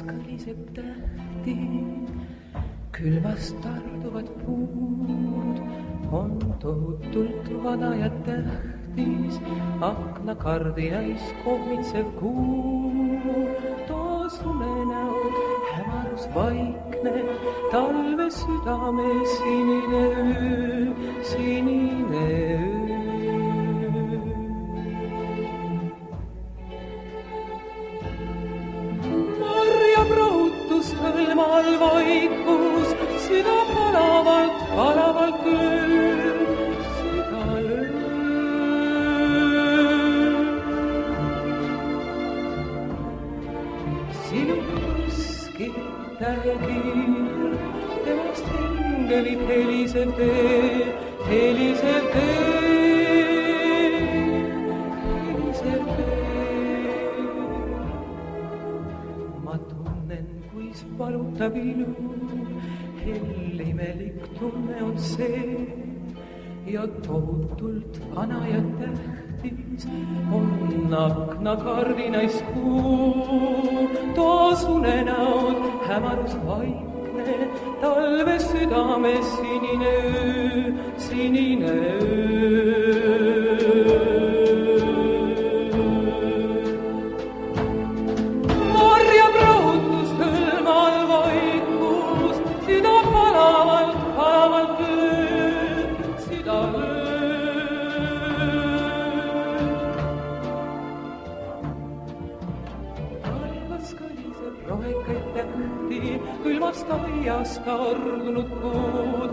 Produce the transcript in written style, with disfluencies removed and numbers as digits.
kõliseb tähti, külmast tarduvad puud, on tohutult vana ja tähtis, aknakardinais kohmitsev kuu, taas unenäod, hämarus vaikne, talve südame sinine öö, sinine öö. Hõlmal vaikus, süda palavalt, palavalt lööb, süda lööb. Sinu kuskil tähekiir, temast hinge viib helisev tee, helisev tee, helisev tee. Ma tunnen, kuis valutab ilu, hell imelik tunne on see ja tohutult vana ja tähtis on aknakardinais kuu, taas unenäod, hämarus vaikne, talve südame sinine öö, sinine öö. Rohekaid tähti, külmast aiast tardunud puud,